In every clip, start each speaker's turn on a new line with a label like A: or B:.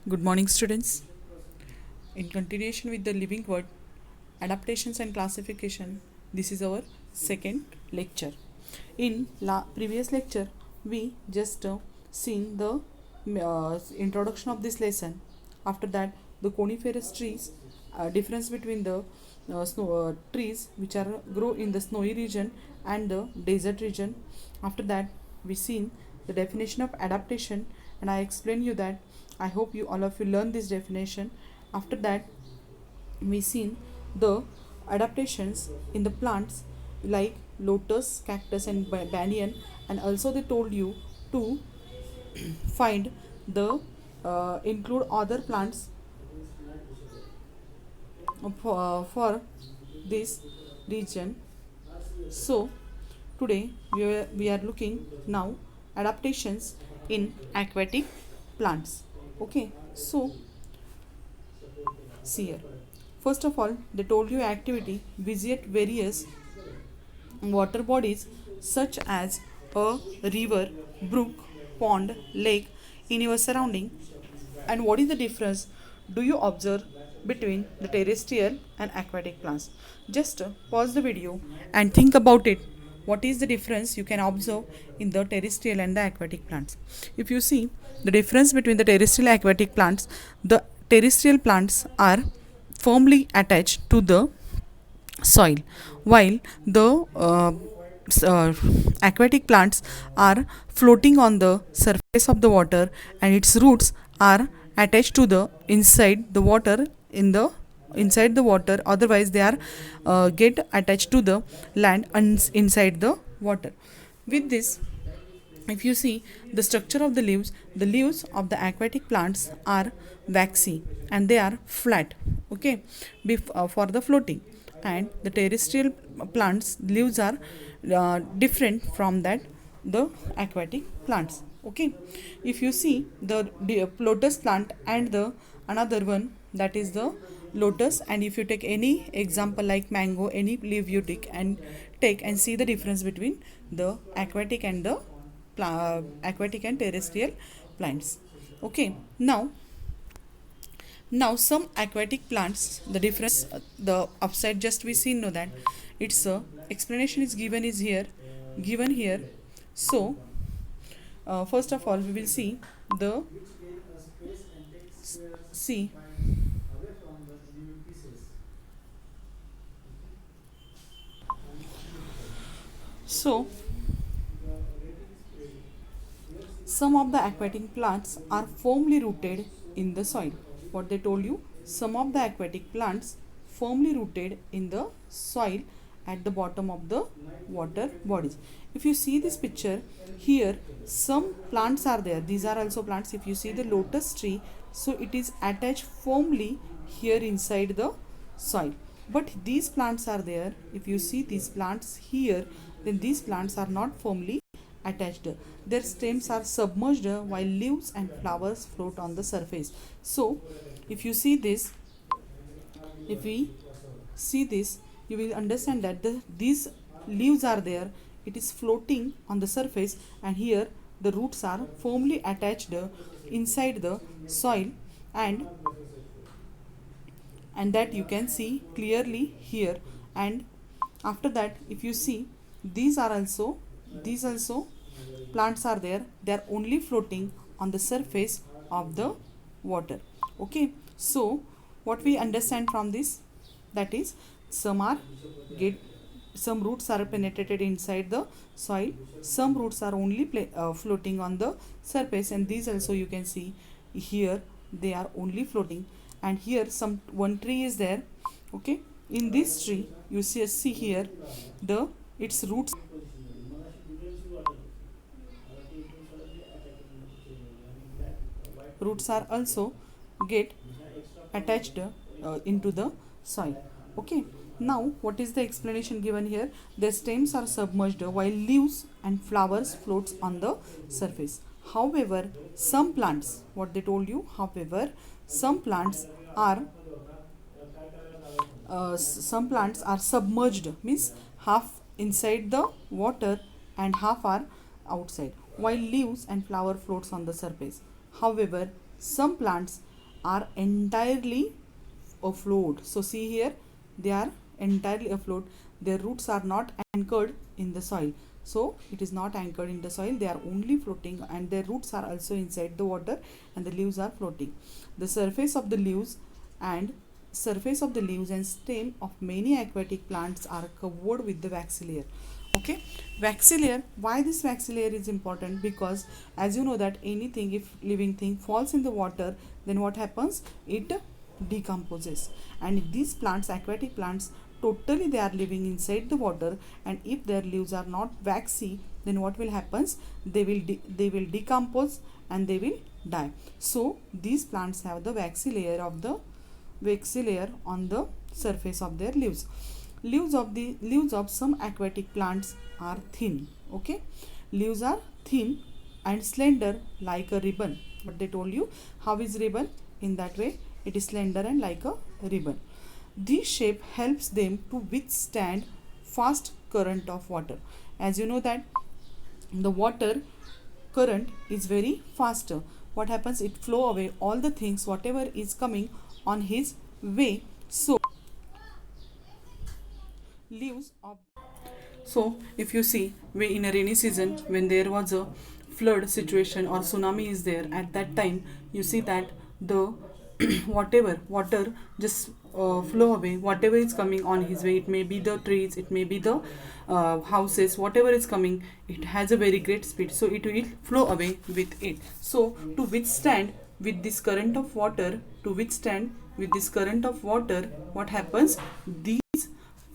A: Good morning, students. In continuation with the living word, adaptations and classification, this is our second lecture. In previous lecture, we just seen the introduction of this lesson. After that, the coniferous trees, difference between the trees which are grow in the snowy region and the desert region. After that, we seen the definition of adaptation, and I explained you that. I hope you all of you learn this definition. After that, we seen the adaptations in the plants like lotus, cactus, and banyan, and also they told you to find the include other plants for this region. So today we are looking now adaptations in aquatic plants. Okay, so see here. First of all, they told you activity visit various water bodies such as a river, brook, pond, lake in your surrounding. And what is the difference do you observe between the terrestrial and aquatic plants? Just pause the video and think about it. What is the difference you can observe in the terrestrial and the aquatic plants? If you see the difference between the terrestrial and aquatic plants, the terrestrial plants are firmly attached to the soil, while the aquatic plants are floating on the surface of the water, and its roots are attached to the inside the water in the inside the water, otherwise they are get attached to the land inside the water. With this, if you see the structure of the leaves of the aquatic plants are waxy and they are flat, okay, for the floating. And the terrestrial plants leaves are different from that the aquatic plants. Okay, if you see the lotus plant and the another one, that is the lotus, and if you take any example like mango, any leaf you take and see the difference between the aquatic and the aquatic and terrestrial plants. Okay, now some aquatic plants, the difference, the upside just we see know that its explanation is given here. So first of all we will see the see so some of the aquatic plants are firmly rooted in the soil. What they told you, some of the aquatic plants firmly rooted in the soil at the bottom of the water bodies. If you see this picture here, some plants are there. These are also plants. If you see the lotus tree, so it is attached firmly here inside the soil. But these plants are there. If you see these plants here, then these plants are not firmly attached. Their stems are submerged while leaves and flowers float on the surface. So if you see this, if we see this, you will understand that these leaves are there, it is floating on the surface, and here the roots are firmly attached inside the soil, and that you can see clearly here. And after that, if you see, these also plants are there, they are only floating on the surface of the water. Okay, so what we understand from this, that is some roots are penetrated inside the soil, some roots are only floating on the surface, and these also you can see here they are only floating. And here one tree is there. Okay, in this tree you see here the its roots are also get attached into the soil. Okay, now what is the explanation given here? The stems are submerged while leaves and flowers floats on the surface. However, some plants, what they told you, however some plants are submerged, means half inside the water and half are outside, while leaves and flower floats on the surface. However, some plants are entirely afloat. So see here, they are entirely afloat. Their roots are not anchored in the soil. So it is not anchored in the soil, they are only floating, and their roots are also inside the water, and the leaves are floating. The surface of the leaves and stem of many aquatic plants are covered with the waxy layer. Okay, waxy layer. Why this waxy layer is important? Because as you know that anything, if living thing falls in the water, then what happens? It decomposes. And these plants, aquatic plants, totally they are living inside the water, and if their leaves are not waxy, then what will happens? They will decompose and they will die. So these plants have the waxy layer on the surface of their leaves. Leaves of some aquatic plants are thin. Okay, leaves are thin and slender like a ribbon. But they told you how is ribbon? In that way it is slender and like a ribbon. This shape helps them to withstand fast current of water. As you know that the water current is very faster. What happens? It flow away all the things whatever is coming on his way. So leaves of, so if you see, in a rainy season, when there was a flood situation or tsunami is there, at that time you see that the whatever water just flow away, whatever is coming on his way. It may be the trees, it may be the houses, whatever is coming, it has a very great speed, so it will flow away with it. So to withstand with this current of water, what happens? These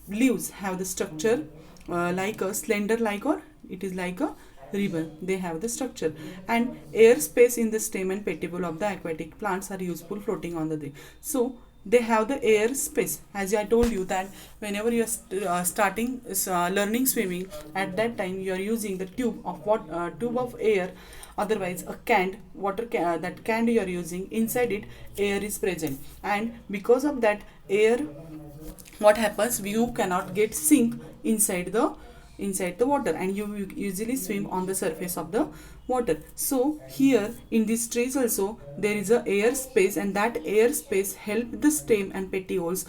A: leaves have the structure like a slender, like, or it is like a ribbon. They have the structure, and air space in the stem and petiole of the aquatic plants are useful floating on the day. So they have the air space. As I told you that whenever you are starting learning swimming, at that time you are using the tube of air, otherwise a canned water that can you are using, inside it air is present, and because of that air, what happens? You cannot get sink inside the water, and you usually swim on the surface of the water. So here in these trees also there is a air space, and that air space help the stem and petioles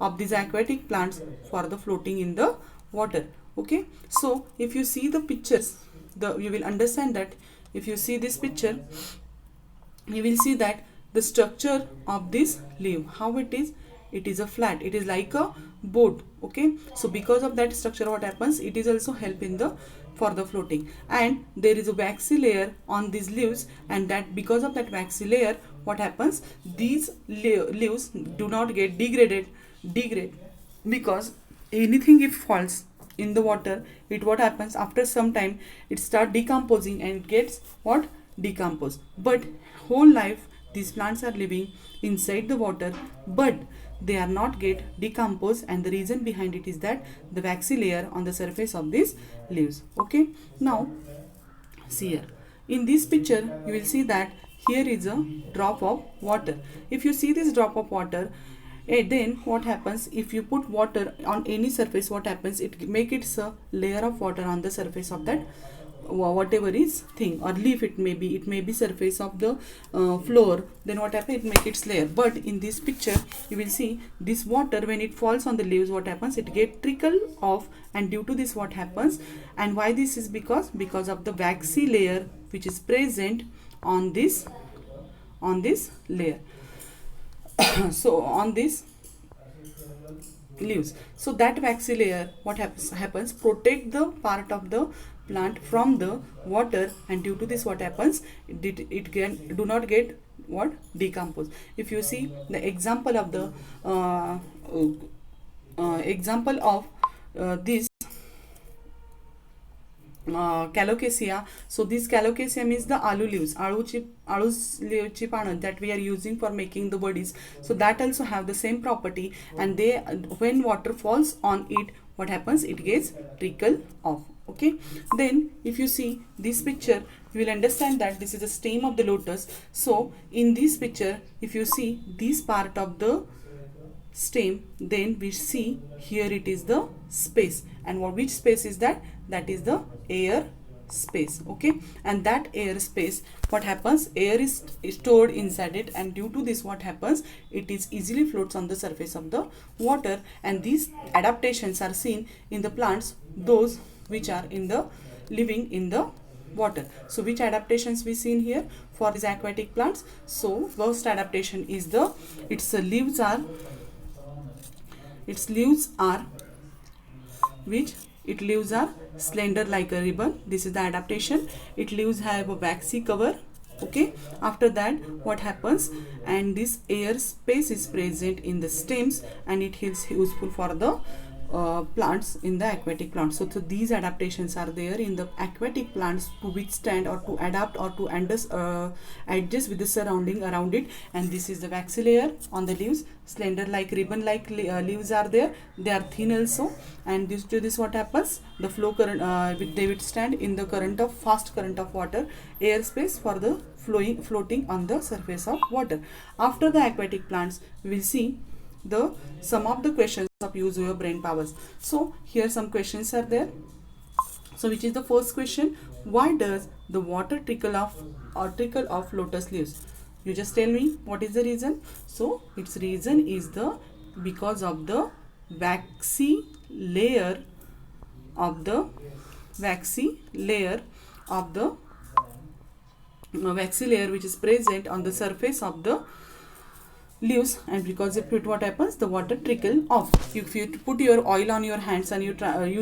A: of these aquatic plants for the floating in the water. Okay, so if you see the pictures, you will understand that. If you see this picture, you will see that the structure of this leaf, how it is a flat, it is like a boat. Okay, so because of that structure, what happens? It is also help in the for the floating, and there is a waxy layer on these leaves, and that because of that waxy layer, what happens? These leaves do not get degrade, because anything if falls in the water, it what happens? After some time it start decomposing and it gets what? Decomposed. But whole life these plants are living inside the water, but they are not get decomposed, and the reason behind it is that the waxy layer on the surface of these leaves. Okay, now see here in this picture, you will see that here is a drop of water. If you see this drop of water, then what happens? If you put water on any surface, what happens? It make it a layer of water on the surface of that whatever is thing or leaf. It may be surface of the floor. Then what happens? It make its layer. But in this picture you will see this water, when it falls on the leaves, what happens? It get trickle off, and due to this what happens? And why this is? Because of the waxy layer which is present on this layer. So on this leaves, so that waxy layer, what happens? Protect the part of the plant from the water, and due to this what happens? It can do not get what? Decompose. If you see the example of the this calocasia. So this calocasia means the aloo leaves, leaves पानं that we are using for making the bodies. So that also have the same property, and they, when water falls on it, what happens? It gets trickle off. Okay, then if you see this picture, you will understand that this is the stem of the lotus. So in this picture, if you see this part of the stem, then we see here it is the space, and which space is that? That is the air space. Okay, and that air space, what happens, air is stored inside it, and due to this what happens, it is easily floats on the surface of the water. And these adaptations are seen in the plants, those which are in the living in the water. So which adaptations we seen here for these aquatic plants? So first adaptation is the its leaves are which its leaves are slender like a ribbon. This is the adaptation. Its leaves have a waxy cover. Okay, after that what happens, and this air space is present in the stems, and it is useful for the plants in the aquatic plants. So these adaptations are there in the aquatic plants to withstand or to adapt or to adjust with the surrounding around it. And this is the waxy layer on the leaves, slender like ribbon like leaves are there. They are thin also, and due to this what happens, the flow current they withstand in the current of fast current of water, air space for the floating on the surface of water. After the aquatic plants, we will see the some of the questions of use your brain powers. So here some questions are there. So which is the first question? Why does the water trickle off lotus leaves? You just tell me what is the reason. So its reason is because of the waxy layer of the which is present on the surface of the leaves, and because of it what happens, the water trickle off. If you put your oil on your hands and you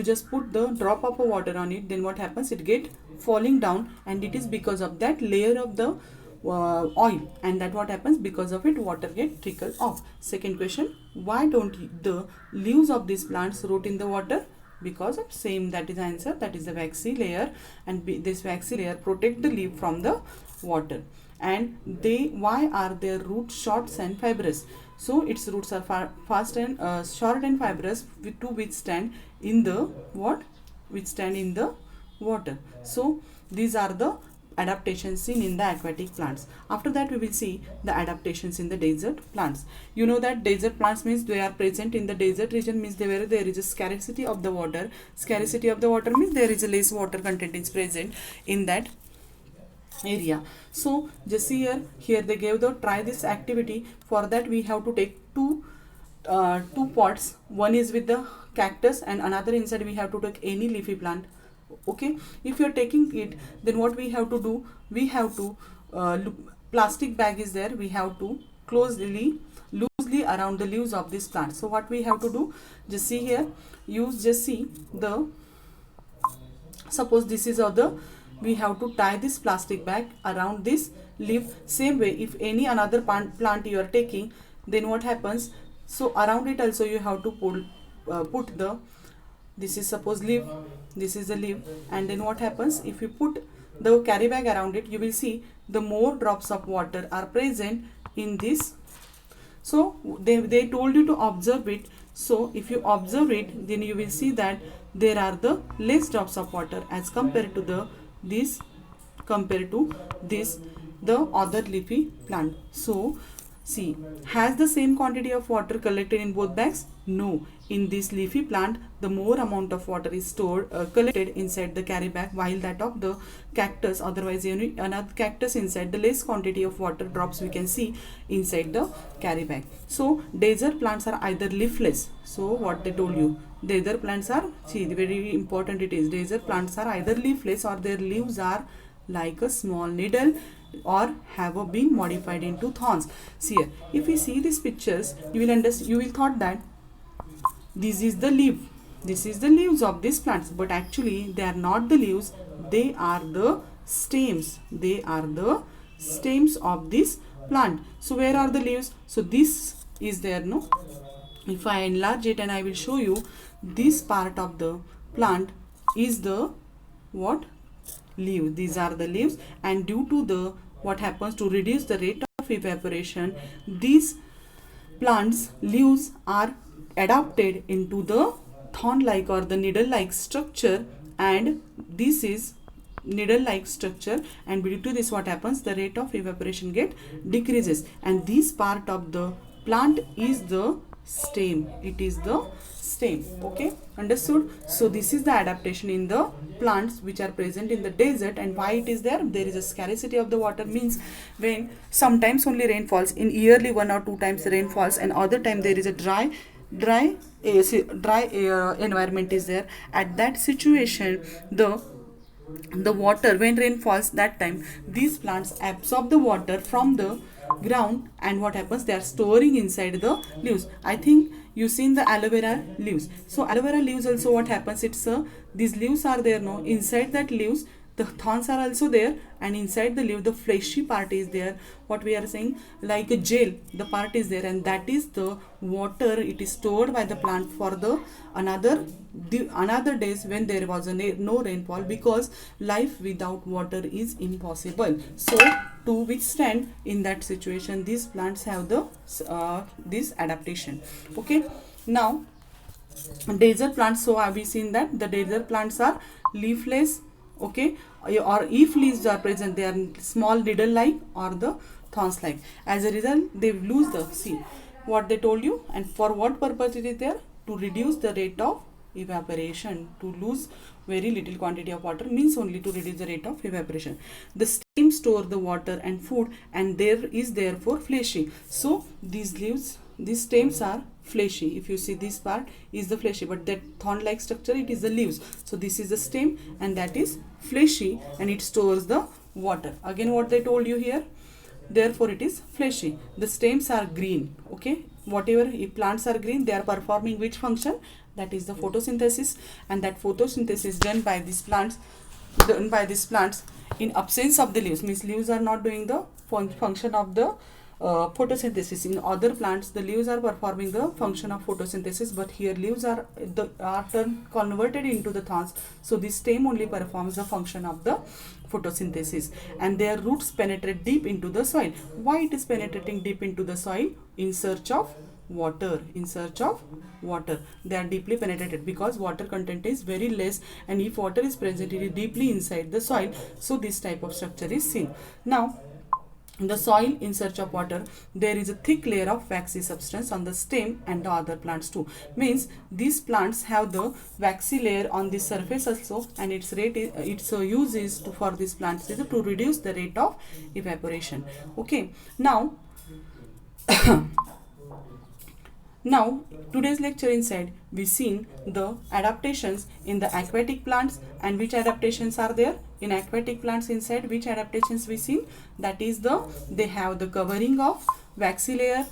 A: just put the drop of water on it, then what happens, it get falling down, and it is because of that layer of the oil, and that what happens, because of it water get trickle off. Second question, why don't the leaves of these plants rot in the water? Because of same, that is the answer, that is the waxy layer, and this waxy layer protect the leaf from the water. And why are their roots short and fibrous? So its roots are short and fibrous to withstand in the water. So these are the adaptations seen in the aquatic plants. After that we will see the adaptations in the desert plants. You know that desert plants means they are present in the desert region, means there is a scarcity of the water. Scarcity of the water means there is a less water content is present in that area. So just see here they gave the try this activity. For that we have to take two pots. One is with the cactus and another inside we have to take any leafy plant. Okay, if you are taking it, then what we have to do, we have to plastic bag is there, we have to loosely around the leaves of this plant. So what we have to do, just see here, suppose this is we have to tie this plastic bag around this leaf. Same way, if any another plant you are taking, then what happens, so around it also you have to put the, this is suppose leaf, this is the leaf, and then what happens, if you put the carry bag around it, you will see the more drops of water are present in this. So they told you to observe it. So if you observe it, then you will see that there are the less drops of water as compared to the other leafy plant. So see, has the same quantity of water collected in both bags? No. In this leafy plant, the more amount of water is collected inside the carry bag, while that of the cactus, otherwise another cactus inside, the less quantity of water drops we can see inside the carry bag. So desert plants are either leafless. So what they told you, desert plants are, see, very important it is, desert plants are either leafless or their leaves are like a small needle or have been modified into thorns. See here, if we see these pictures, you will thought that this is the leaves of these plants, but actually they are not the leaves, they are the stems of this plant. So where are the leaves? So this is there, no? If I enlarge it and I will show you, this part of the plant is the what? Leaf. These are the leaves, and due to the what happens, to reduce the rate of evaporation, these plants leaves are adapted into the thorn-like or the needle-like structure, and this is needle-like structure, and due to this what happens, the rate of evaporation decreases, and this part of the plant is the stem. It is the stem. Okay, understood? So this is the adaptation in the plants which are present in the desert. And why it is there? There is a scarcity of the water, means when sometimes only rain falls, in yearly 1 or 2 times rain falls, and other time there is a dry environment is there. At that situation, the water, when rain falls, that time these plants absorb the water from the ground, and what happens, they are storing inside the leaves. I think you seen the aloe vera leaves. So aloe vera leaves also, what happens, it's these leaves are there, no, inside that leaves the thorns are also there, and inside the leaf the fleshy part is there, what we are saying, like a gel, the part is there, and that is the water. It is stored by the plant for the another days when there was no rainfall, because life without water is impossible. So to withstand in that situation, these plants have the this adaptation. Okay, now desert plants. So have we seen that the desert plants are leafless, okay, or if leaves are present, they are small needle like or the thorns like. As a result, they lose the, see what they told you, and for what purpose it is there, to reduce the rate of evaporation, to lose very little quantity of water, means only to reduce the rate of evaporation. The stem store the water and food, and there is therefore fleshy. So these leaves, these stems are fleshy. If you see, this part is the fleshy, but that thorn like structure, it is the leaves. So this is the stem, and that is fleshy, and it stores the water. Again, what they told you here, therefore it is fleshy. The stems are green. Okay, whatever, if plants are green, they are performing which function? That is the photosynthesis, and that photosynthesis done by these plants in absence of the leaves, means leaves are not doing the function of the photosynthesis. In other plants, the leaves are performing the function of photosynthesis, but here leaves are converted into the thorns. So this stem only performs the function of the photosynthesis, and their roots penetrate deep into the soil. Why it is penetrating deep into the soil? In search of water. In search of water, they are deeply penetrated, because water content is very less, and if water is present, it is deeply inside the soil. So this type of structure is seen. Now, the soil in search of water, there is a thick layer of waxy substance on the stem and the other plants too. Means these plants have the waxy layer on the surface also, and its use is for these plants is to reduce the rate of evaporation. Okay, now now today's lecture inside, we seen the adaptations in the aquatic plants, and which adaptations are there in aquatic plants inside, which adaptations we seen, that is they have the covering of waxy layer,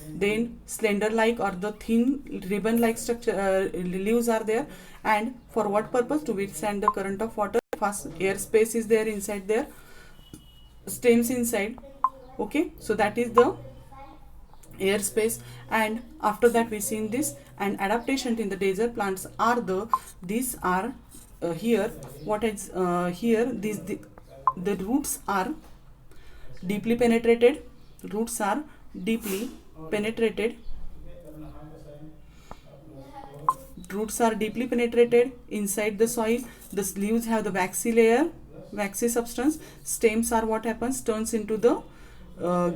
A: then slender like or the thin ribbon like structure, leaves are there, and for what purpose? To withstand the current of water. First, air space is there inside their stems inside. Okay, so that is the air space, and after that we seen this. And adaptation in the desert plants are these are here, what is here, the roots are deeply penetrated. Roots are deeply penetrated. Roots are deeply penetrated inside the soil. The leaves have the waxy layer, waxy substance. Stems are, what happens, turns into the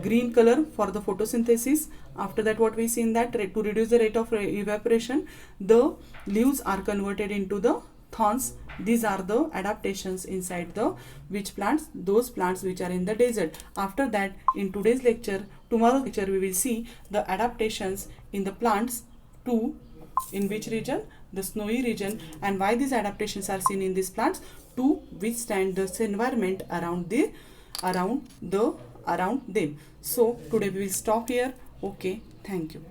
A: green color for the photosynthesis. After that, what we see in that, to reduce the rate of evaporation, the leaves are converted into the thorns. These are the adaptations inside the which plants? Those plants which are in the desert. After that, in today's lecture, tomorrow's lecture, we will see the adaptations in the plants to, in which region? The snowy region. And why these adaptations are seen in these plants? To withstand this environment around them. So today we will stop here. Okay, thank you.